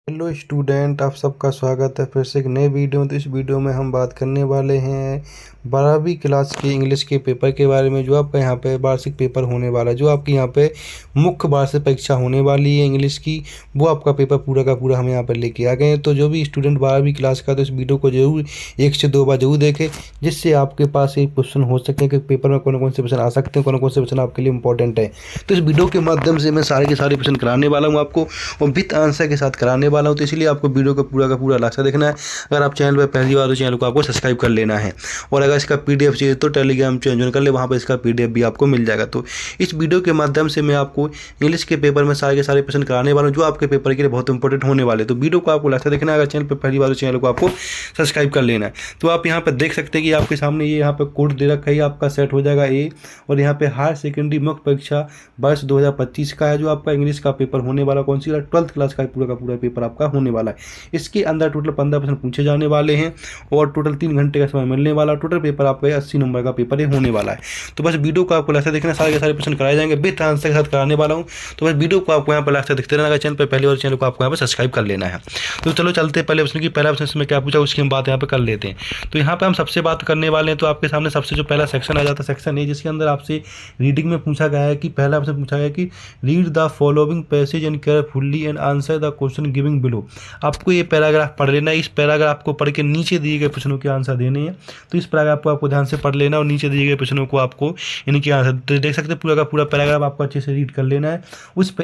Hello student, आप सबका स्वागत है फिर से एक नए वीडियो में। तो इस वीडियो में हम बात करने वाले हैं 12वीं क्लास के इंग्लिश के पेपर के बारे में, जो आपका यहाँ पे वार्षिक पेपर होने वाला है, जो आपकी यहाँ पे मुख्य वार्षिक परीक्षा होने वाली है इंग्लिश की। वो आपका पेपर पूरा का पूरा हम यहाँ पर लेके आ गए हैं। तो जो भी स्टूडेंट 12वीं क्लास का, तो इस वीडियो को जरूर 1 से 2 बार जरूर देखें, जिससे आपके पास एक क्वेश्चन हो सके कि पेपर में कौन कौन से क्वेश्चन आ सकते हैं, कौन कौन से क्वेश्चन आपके लिए इंपॉर्टेंट है। तो इस वीडियो के माध्यम से मैं सारे के सारे क्वेश्चन कराने वाला हूँ आपको, और विथ आंसर के साथ कराने वाला हूँ। तो इसलिए आपको वीडियो का पूरा लास्ट तक देखना है। अगर आप चैनल पर पहली बार, तो चैनल को आपको सब्सक्राइब कर लेना है। और अगर इसका पीडीएफ चाहिए तो टेलीग्राम ज्वाइन कर ले, वहाँ पर इसका पीडीएफ भी आपको मिल जाएगा। तो इस वीडियो के माध्यम से मैं आपको इंग्लिश के पेपर में सारे के सारे प्रश्न कराने वाला हूँ, जो आपके पेपर के लिए बहुत इंपॉर्टेंट होने वाले। तो वीडियो को आपको लास्ट तक देखना है। अगर चैनल पर पहली बार, तो चैनल को आपको सब्सक्राइब कर लेना है। तो आप यहाँ पर देख सकते हैं कि आपके सामने ये यहाँ पर कोड दे रखा है, आपका सेट हो जाएगा ए। और यहाँ पे हायर सेकेंडरी मुख्य परीक्षा वर्ष 2025 का है, जो आपका इंग्लिश का पेपर होने वाला, कौन सी 12th क्लास का पूरा पेपर आपका होने वाला है। इसके अंदर टोटल 15 प्रश्न पूछे जाने वाले हैं, और टोटल 3 घंटे का समय मिलने वाला। टोटल पेपर आपका 80 नंबर का पेपर होने वाला है। तो बस वीडियो को आपको लास्ट तक देखना, सारे के सारे प्रश्न कराए जाएंगे, विथ आंसर के साथ कराने वाला हूँ। तो बस वीडियो को आपको यहाँ पर लास्ट तक देखते रहना। अगर चैनल पर पहले और चैनल को आपको यहाँ पर सब्सक्राइब कर लेना है। तो चलो चलते पहले प्रश्न की। पहला प्रश्न में क्या पूछा, उसकी हम बात यहाँ पर कर लेते हैं। तो यहाँ पर हम सबसे बात करने वाले हैं। तो आपके सामने सबसे जो पहला सेक्शन आ जाता है, सेक्शन ए, जिसके अंदर आपसे रीडिंग में पूछा गया है कि पहला प्रश्न पूछा गया कि read the following passage and carefully and answer the question giving below. आपको ये पैराग्राफ पढ़ लेना है। इस पैराग्राफ को पढ़ के नीचे दिए गए प्रश्नों के आंसर देने हैं। तो इस पैराग्राफ को आपको ध्यान से पढ़ लेना, और नीचे दिए गए प्रश्नों को आपको इनके आंसर देख सकते हैं। पूरा का पूरा पैराग्राफ आपको अच्छे से रीड कर लेना है।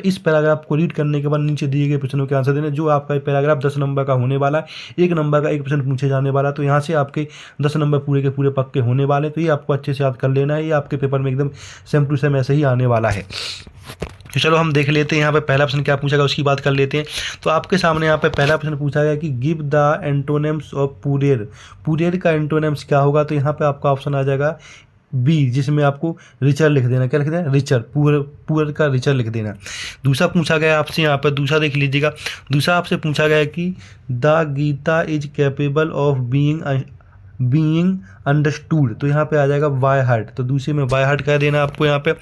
इस पैराग्राफ को रीड करने के बाद नीचे दिए गए प्रश्नों के आंसर देने। जो आपका पैराग्राफ 10 नंबर का होने वाला है, 1 नंबर का 1 प्रश्न पूछे जाने वाला। तो यहाँ से आपके 10 नंबर पूरे के पूरे पक्के होने वाले। तो ये आपको अच्छे से याद कर लेना है। ये आपके पेपर में एकदम सेम टू सेम ऐसे ही आने वाला है। तो चलो हम देख लेते हैं यहाँ पे पहला प्रश्न क्या पूछा गया, उसकी बात कर लेते हैं। तो आपके सामने यहाँ पे पहला प्रश्न पूछा गया कि give the antonyms of poor. Poor का एंटोनिम्स क्या होगा। तो यहाँ पे आपका ऑप्शन आ जाएगा बी, जिसमें आपको रिचर लिख देना। क्या लिख देना, रिचर। पुअर का रिचर लिख देना। दूसरा पूछा गया आपसे, यहाँ पर दूसरा देख लीजिएगा। दूसरा आपसे पूछा गया कि the Gita is capable of being understood. तो यहाँ पे आ जाएगा बाय हार्ट। तो दूसरे में बाय हार्ट कह देना आपको यहाँ पे।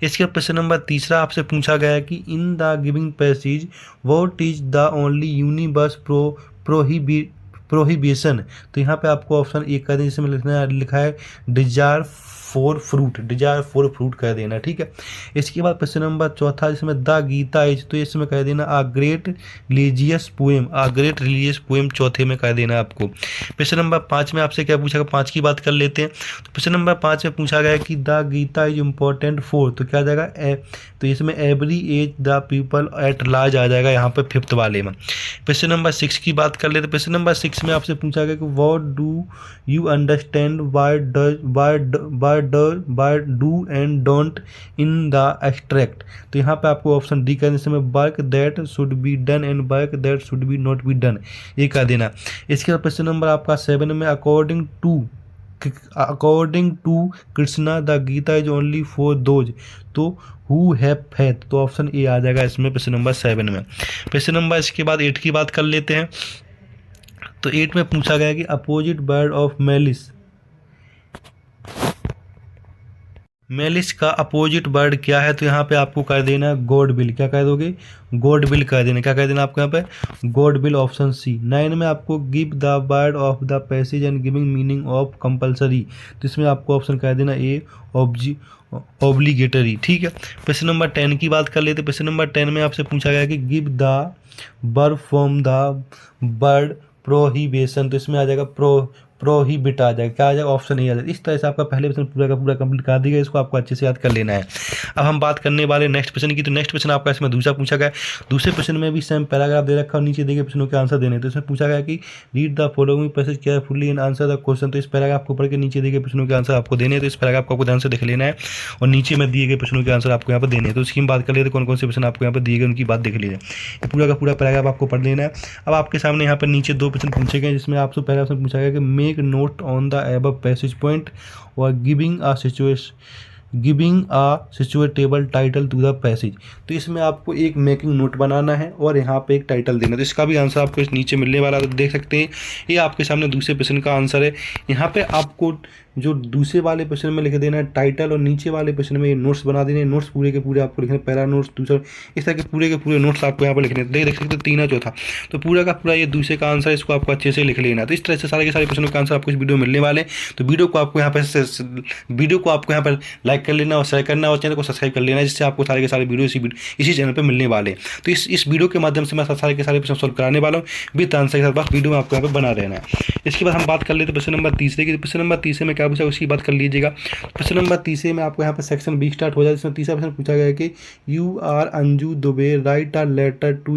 इसके प्रश्न नंबर तीसरा आपसे पूछा गया है कि in the giving passage what is the only universe prohibition. तो यहाँ पे आपको ऑप्शन ए कह देना, जिसमें लिखा है डिजायर फॉर फ्रूट कह देना। ठीक है। इसके बाद प्रश्न नंबर चौथा, जिसमें द गीता इज, तो इसमें कह देना आ ग्रेट रिलीजियस पोएम चौथे में कह देना आपको। प्रश्न नंबर 5 में आपसे क्या पूछा गया, 5 की बात कर लेते हैं। तो प्रश्न नंबर 5 में पूछा गया कि the Gita is important for, तो क्या आ जाएगा तो इसमें every age the people at large आ जाएगा यहाँ पर 5th वाले में। प्रश्न नंबर 6 की बात कर लेते हैं। प्रश्न नंबर 6 में आपसे पूछा गया कि what do you understand by do and don't in the extract. तो यहाँ पे आपको ऑप्शन डी करने से work that should be done and work that should be not be done, ये कह देना। इसके बाद प्रश्न नंबर आपका 7 में according to Krishna the Gita is only for those तो हु हैव फेथ। तो ऑप्शन ए आ जाएगा इसमें प्रश्न नंबर 7 में। प्रश्न नंबर इसके बाद 8 की बात कर लेते हैं। तो 8 में पूछा गया कि अपोजिट वर्ड ऑफ मेलिस का अपोजिट वर्ड क्या है। तो यहाँ पे आपको कर देना गॉड विल। क्या कह दोगे, गॉड विल कह देना। क्या कह देना आपको यहाँ पे, गॉड विल, ऑप्शन सी। 9 में आपको give the word of the passage and giving meaning of compulsory. तो इसमें आपको ऑप्शन कह देना ए ऑब्लिगेटरी। ठीक है। प्रश्न नंबर 10 की बात कर लेते। प्रश्न नंबर 10 में आपसे पूछा गया कि give the verb from the word prohibition. तो इसमें आ जाएगा प्रोहिबिट आ जाएगा। क्या आ जाएगा, ऑप्शन ए आ जाएगा। इस तरह से आपका पहले प्रश्न पूरा का पूरा कंप्लीट कर दिया। इसको आपको अच्छे से याद कर लेना है। अब हम बात करने वाले नेक्स्ट प्रश्न की। तो नेक्स्ट प्रश्न आपका इसमें दूसरा पूछा गया। दूसरे प्रश्न में भी सेम पैराग्राफ दे रखा और नीचे दिए गए प्रश्नों के आंसर देने। तो इसमें पूछा गया कि read the following passage carefully and answer the question. तो इस पैराग्राफ को पढ़ के नीचे दिए गए प्रश्नों के आंसर आपको देने हैं। तो इस पैराग्राफ को आपको ध्यान से देख लेना है, और नीचे में दिए गए प्रश्नों के आंसर आपको यहाँ पर देने हैं। तो उसकी हम बात कर लेते, कौन कौन से प्रश्न आपको यहाँ पर दिए गए उनकी बात देख लीजिए। पूरा का पूरा पैराग्राफ आपको पढ़ लेना है। अब आपके सामने यहाँ पर नीचे 2 प्रश्न पूछे गए, जिसमें आपसे पहला प्रश्न पूछा गया कि make note on the above passage point or giving a giving a suitable title to the passage. तो इसमें आपको एक मेकिंग नोट बनाना है और यहाँ पे एक टाइटल देना है। तो इसका भी आंसर आपको इस नीचे मिलने वाला है, तो देख सकते हैं ये आपके सामने दूसरे प्रश्न का आंसर है। यहाँ पे आपको जो दूसरे वाले प्रश्न में लिख देना है टाइटल और नीचे वाले प्रश्न में ये नोट्स बना देने हैं। नोट्स पूरे के पूरे आपको लिखने, पहला नोट्स, दूसरा, इस तरह के पूरे नोट्स आपको यहाँ पर लिखने। देख सकते हैं तीन चौथा, तो पूरा का पूरा ये दूसरे का आंसर, इसको आपको अच्छे से लिख लेना। तो इस तरह से सारे के सारे प्रश्नों का आंसर आपको इस वीडियो में मिलने वाले। तो वीडियो को आपको यहाँ पर लाइक कर लेना और शेयर करना और चैनल को सब्सक्राइब कर लेना, जिससे आपको सारे के सारे वीडियो इसी चैनल पर मिलने वाले। तो इस वीडियो के माध्यम से मैं सारे के सारे प्रश्न सॉल्व कराने वाला हूँ विद आंसर के साथ। बस वीडियो में आपको यहाँ पर बना रहना है। इसके बाद हम बात कर लेते हैं प्रश्न नंबर तीसरे की। प्रश्न नंबर तीसरे में क्या पूछा उसकी बात कर लीजिएगा। प्रश्न नंबर तीसरे में आपको यहाँ पर सेक्शन बी स्टार्ट हो जाए, जिसमें तीसरा प्रश्न पूछा गया है कि you are Anju Dubey, write a letter to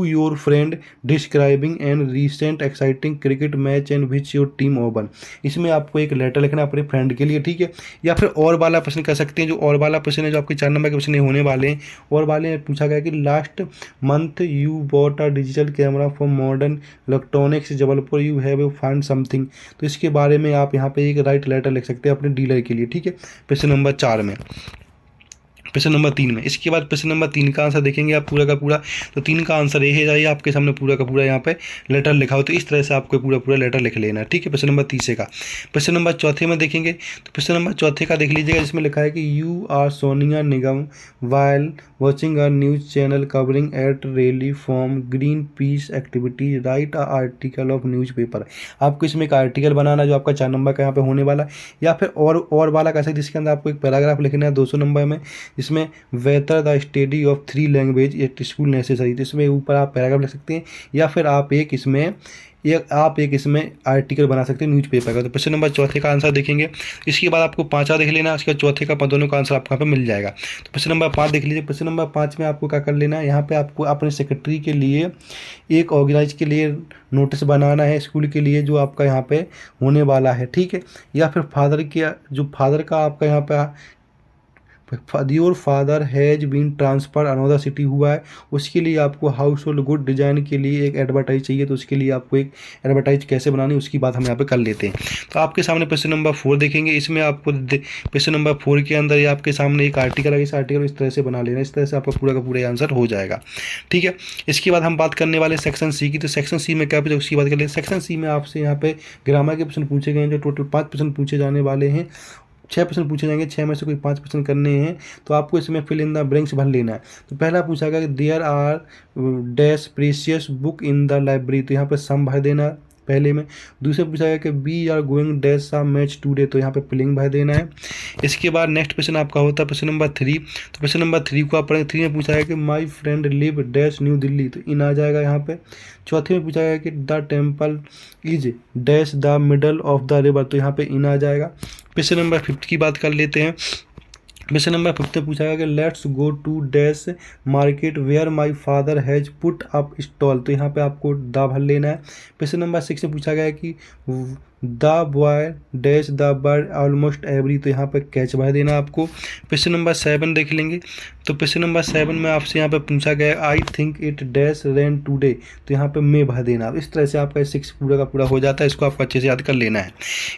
your friend describing an recent exciting cricket match and which your team won. इसमें आपको एक लेटर लिखना है अपने फ्रेंड के लिए, ठीक है। या फिर और वाला प्रश्न कर सकते हैं। जो और वाला प्रश्न है, जो आपके 4 नंबर के प्रश्न होने वाले हैं, और वाले में पूछा गया कि last month you bought a digital camera from modern electronics Jabalpur, you have find something. तो इसके बारे में आप यहाँ पे एक राइट लेटर लिख सकते हैं अपने डीलर के लिए, ठीक है, प्रश्न नंबर 4 में। प्रश्न नंबर 3 में, इसके बाद प्रश्न नंबर 3 का आंसर देखेंगे आप पूरा का पूरा। तो 3 का आंसर ये है, जाइए आपके सामने पूरा का पूरा यहाँ पे लेटर लिखा हो, तो इस तरह से आपको पूरा लेटर लिख लेना है, ठीक है। प्रश्न नंबर 30 का। प्रश्न नंबर 4 में देखेंगे, तो प्रश्न नंबर 4 का देख लीजिएगा, जिसमें लिखा है कि you are Sonia Nigam while watching a news channel covering at rally from Greenpeace activity, write a article of newspaper. आपको इसमें एक आर्टिकल बनाना जो आपका 4 नंबर का यहाँ पे होने वाला है, या फिर और वाला कैसे, जिसके अंदर आपको एक पैराग्राफ लिखना है 200 नंबर में, इसमें whether the study of 3 language at school necessary. तो इसमें ऊपर आप पैराग्राफ लिख सकते हैं, या फिर आप एक इसमें आर्टिकल बना सकते हैं न्यूज़पेपर का। तो प्रश्न नंबर 4 का आंसर देखेंगे। इसके बाद आपको 5वां देख लेना, उसके बाद 4 का दोनों का आंसर आपको यहाँ पे मिल जाएगा। तो प्रश्न नंबर 5 देख लीजिए। प्रश्न नंबर 5 में आपको क्या कर लेना है, यहाँ पे आपको अपने सेक्रेटरी के लिए एक ऑर्गेनाइज के लिए नोटिस बनाना है स्कूल के लिए, जो आपका यहाँ पे होने वाला है, ठीक है। या फिर फादर का आपका यहाँ पे your father has been transfer another city हुआ है, उसके लिए आपको हाउस होल्ड गुड डिज़ाइन के लिए एक एडवर्टाइज चाहिए। तो उसके लिए आपको एक एडवर्टाइज कैसे बनानी है उसकी बात हम यहाँ पे कर लेते हैं। तो आपके सामने प्रश्न नंबर 4 देखेंगे। इसमें आपको प्रश्न नंबर 4 के अंदर ये आपके सामने एक आर्टिकल है, इस आर्टिकल इस तरह से बना लेना, इस तरह से आपका पूरा का पूरा आंसर हो जाएगा, ठीक है। इसके बाद हम बात करने वाले सेक्शन सी की। तो सेक्शन सी में क्या पूछा उसकी बात कर लेते हैं। सेक्शन सी में आपसे यहाँ पे ग्रामर के प्रश्न पूछे गए हैं, जो टोटल 5 प्रश्न पूछे जाने वाले हैं। 6 प्रश्न पूछे जाएंगे, 6 में से कोई 5 प्रश्न करने हैं। तो आपको इसमें फिल इन द ब्लैंक्स भर लेना है। तो पहला पूछा गया कि there are dash precious book in the library, तो यहाँ पर सम भर देना पहले में। दूसरे पूछा गया कि we are going dash a match today, तो यहाँ पे फिलिंग भर देना है। इसके बाद नेक्स्ट प्रश्न आपका होता है प्रश्न नंबर 3। तो प्रश्न नंबर 3 को आप पढ़ेंगे। 3 में पूछा गया कि my friend live dash new Delhi, तो इन आ जाएगा यहाँ पे। 4 में पूछा गया कि the temple is dash the middle of the river, तो यहाँ पे इन आ जाएगा। प्रश्न नंबर 5 की बात कर लेते हैं। प्रश्न नंबर 5 में पूछा गया कि let's go to dash market where my father has put up stall, तो यहाँ पे आपको द भर लेना है। प्रश्न नंबर 6 में पूछा गया कि the boy dash the bird almost every, तो यहाँ पे कैच भर देना आपको। प्रश्न नंबर 7 देख लेंगे। तो प्रश्न नंबर 7 में आपसे यहाँ पे पूछा गया I think it dash rain today, तो यहाँ पे मे भर देना। इस तरह से आपका 6 पूरा का पूरा हो जाता है, इसको आपको अच्छे से याद कर लेना है।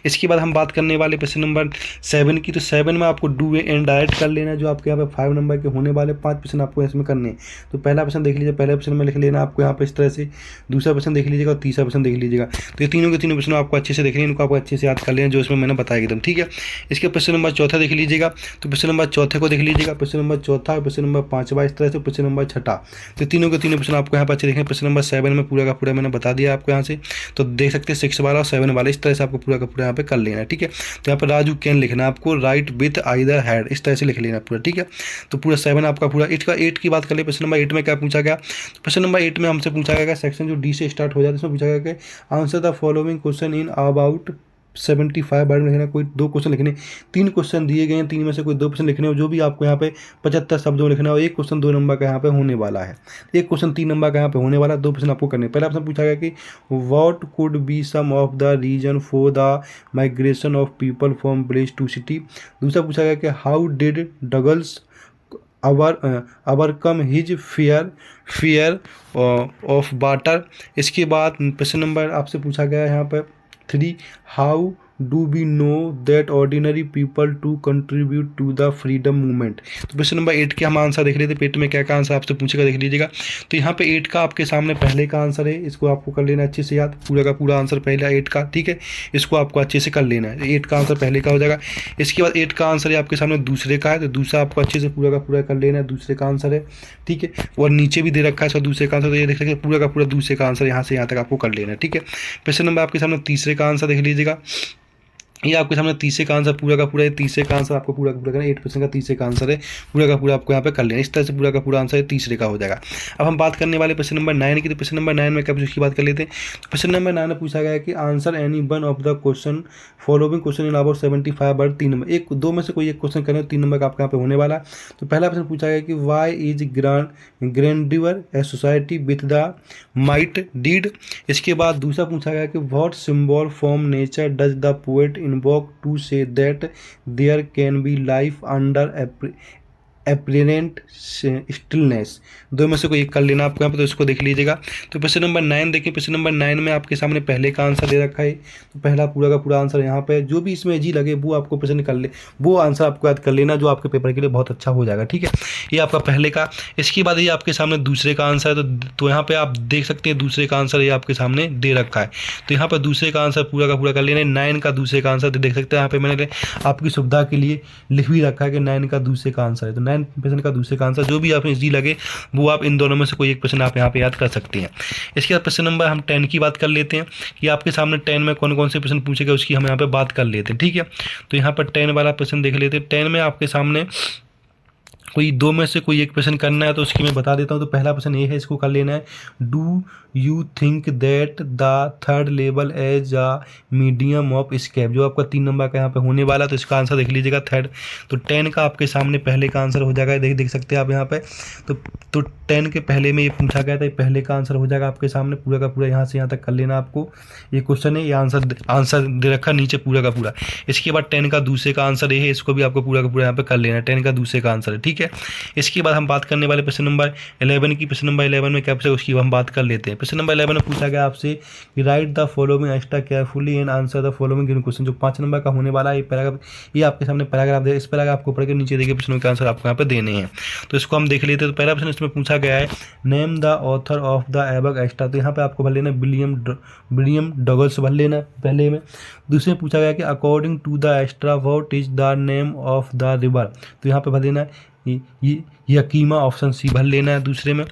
इसके बाद हम बात करने वाले प्रश्न नंबर 7 की। तो 7 में आपको डू एंड डायरेक्ट कर लेना, जो आपके यहाँ पे 5 नंबर के होने वाले 5 प्रश्न आपको इसमें करने हैं। तो पहला प्रश्न देख लीजिए, पहले प्रश्न में लिख लेना आपको यहाँ पे इस तरह से। दूसरा प्रश्न देख लीजिएगा और तीसरा प्रश्न देख लीजिएगा। तो ये तीनों के तीनों प्रश्न आपको अच्छे से देखने, इनको आपको अच्छे से याद कर लेना, जो इसमें मैंने बताया एकदम, ठीक है। इसके प्रश्न नंबर 4 देख लीजिएगा। तो प्रश्न नंबर 4 को देख लीजिएगा। प्रश्न नंबर 4, प्रश्न नंबर 5 इस तरह से, प्रश्न नंबर 6। तो तीनों के तीनों प्रश्न आपको यहाँ पर अच्छे देखें। प्रश्न नंबर 7 में पूरा का पूरा मैंने बता दिया आपको यहाँ से, तो देख सकते हैं 6 वाला और 7 वाला, इस तरह से आपको पूरा का पूरा यहाँ पे कर लेना है, ठीक है। तो यहाँ पर राजू कैन लिखना है आपको, राइट विथ आइदर हैड, इस तरह से लिख लेना पूरा, ठीक है। तो पूरा 7 आपका पूरा। 8 की बात कर ले। प्रश्न नंबर 8 में क्या पूछा गया। प्रश्न नंबर 8 में हमसे पूछा गया सेक्शन जो डी से स्टार्ट हो जाता है, इसमें पूछा गया कि answer the following question in about 75 word में लिखना। कोई 2 क्वेश्चन लिखने, 3 क्वेश्चन दिए गए हैं, 3 में से कोई 2 प्रश्न लिखने हो, जो भी आपको यहाँ पे 75 शब्दों में लिखना हो। 1 क्वेश्चन 2 नंबर का यहाँ पे होने वाला है, 1 क्वेश्चन 3 नंबर का यहाँ पे होने वाला, 2 प्रश्न आपको करने। पहला प्रश्न पूछा गया कि what could be some of the reason for the migration of people from village to city. दूसरा पूछा गया कि how did Douglas overcome his fear of water। इसके बाद प्रश्न नंबर आपसे पूछा गया यहाँ पर 3, how do we know that ordinary people to contribute to the freedom movement. तो क्वेश्चन नंबर 8 के हम आंसर देख लेते, पेट में क्या का आंसर आपसे पूछेगा देख लीजिएगा। तो यहाँ पे 8 का आपके सामने पहले का आंसर है, इसको आपको कर लेना अच्छे से याद, पूरा का पूरा आंसर पहला 8 का, ठीक है, इसको आपको अच्छे से कर लेना है। 8 का आंसर पहले का हो जाएगा। इसके बाद 8 का आंसर है आपके सामने दूसरे का है, तो दूसरा आपको अच्छे से पूरा का पूरा कर लेना है, दूसरे का आंसर है, ठीक है। और नीचे भी दे रखा है इसका दूसरे का आंसर, तो ये देख सकते हैं पूरा का पूरा दूसरे का आंसर यहाँ से यहाँ तक आपको कर लेना है, ठीक है। क्वेश्चन नंबर आपके सामने तीसरे का आंसर देख लीजिएगा। ये आपके सामने तीसरे का आंसर पूरा का पूरा है, तीसरे का आंसर आपको पूरा का पूरा करना, 8% का तीसरे का आंसर है, पूरा का पूरा आपको यहाँ पे कर लेना। इस तरह से पूरा का पूरा आंसर तीसरे का हो जाएगा। अब हम बात करने वाले क्वेश्चन नंबर 9 की। तो क्वेश्चन नंबर 9 में क्या उसकी बात कर लेते हैं। तो क्वेश्चन नंबर 9 में पूछा गया है कि answer any one of the question following question in about 75 word. 3 number, एक दो में से कोई एक क्वेश्चन करें, 3 नंबर का आपके यहाँ पे होने वाला। तो पहला क्वेश्चन पूछा गया कि why is grandeur a society with the might deed. इसके बाद दूसरा पूछा गया कि what symbol from nature does the poet invoke to say that there can be life under apparent stillness. दो में से कोई एक कर लेना आपको यहाँ पे, तो इसको देख लीजिएगा। तो क्वेश्चन नंबर 9 देखिए, क्वेश्चन नंबर 9 में आपके सामने पहले का आंसर दे रखा है, तो पहला पूरा का पूरा आंसर यहाँ पे, जो भी इसमें जी लगे वो आपको प्रश्न कर ले, वो आंसर आपको याद कर लेना, जो आपके पेपर के लिए बहुत अच्छा हो जाएगा, ठीक है। ये आपका पहले का। इसके बाद ये आपके सामने दूसरे का आंसर है, तो यहाँ पे आप देख सकते हैं दूसरे का आंसर ये आपके सामने दे रखा है, तो यहाँ पर दूसरे का आंसर पूरा का पूरा कर लेना। 9 का दूसरे का आंसर देख सकते हैं यहाँ पे, मैंने आपकी सुविधा के लिए लिख भी रखा है कि 9 का दूसरे का आंसर है, तो 9% का दूसरे का आंसर, जो भी आपने जी लगे वो आप इन दोनों में से कोई एक प्रश्न आप यहाँ पे याद कर सकते हैं। इसके बाद प्रश्न नंबर हम 10 की बात कर लेते हैं कि आपके सामने 10 में कौन कौन से प्रश्न पूछेगा, उसकी हम यहाँ पे बात कर लेते हैं, ठीक है। तो यहाँ पर 10 वाला प्रश्न देख लेते हैं। 10 में आपके सामने कोई दो में से कोई एक प्रश्न करना है, तो उसकी मैं बता देता हूँ। तो पहला प्रश्न ये है, इसको कर लेना है, do you think that the third level as a medium of escape. जो आपका 3 नंबर का यहाँ पे होने वाला, तो इसका आंसर देख लीजिएगा थर्ड। तो 10 का आपके सामने पहले का आंसर हो जाएगा, देख सकते हैं आप यहाँ पे। तो 10 के पहले में ये पूछा गया था, पहले का आंसर हो जाएगा आपके सामने, पूरा का पूरा यहाँ से यहाँ तक कर लेना आपको। ये क्वेश्चन है, ये आंसर दे रखा नीचे पूरा का पूरा। इसके बाद 10 का दूसरे का आंसर ये है, इसको भी आपको पूरा का पूरा यहाँ पे कर लेना है, 10 का दूसरे का आंसर है, ठीक है। इसके बाद हम बात करने वाले प्रश्न नंबर 11 की। प्रश्न नंबर 11 में क्या पूछा, उसकी हम बात कर लेते हैं। प्रश्न नंबर 11 में पूछा गया आपसे कि right the following extra carefully and answer the following given question. जो 5 नंबर का होने वाला है, ये पैराग्राफ, ये आपके सामने पैराग्राफ दे, इस पैराग्राफ आपको पढ़ के नीचे देखिए प्रश्नों के आंसर आपको यहाँ पे देने हैं, तो इसको हम देख लेते हैं। तो पहला प्रश्न इसमें पूछा गया है, name the author of the above extra. तो यहाँ पे आपको भर लेना विलियम डगलस भर लेना पहले में। दूसरे में पूछा गया कि according to the extract what is the name of the river. तो यहाँ पे भर लेना ये यकीमा, ऑप्शन सी भर लेना है दूसरे में।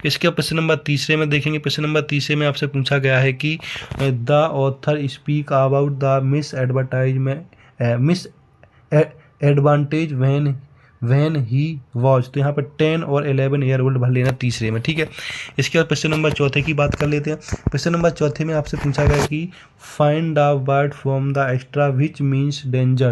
इसके प्रश्न नंबर तीसरे में देखेंगे। प्रश्न नंबर तीसरे में आपसे पूछा गया है कि the author speak about the miss advantage when he was. तो यहाँ पर 10 और 11 ईयर ओल्ड भर लेना तीसरे में, ठीक है। इसके बाद प्रश्न नंबर चौथे की बात कर लेते हैं। प्रश्न नंबर चौथे में आपसे पूछा गया कि find the word from the extra which means danger.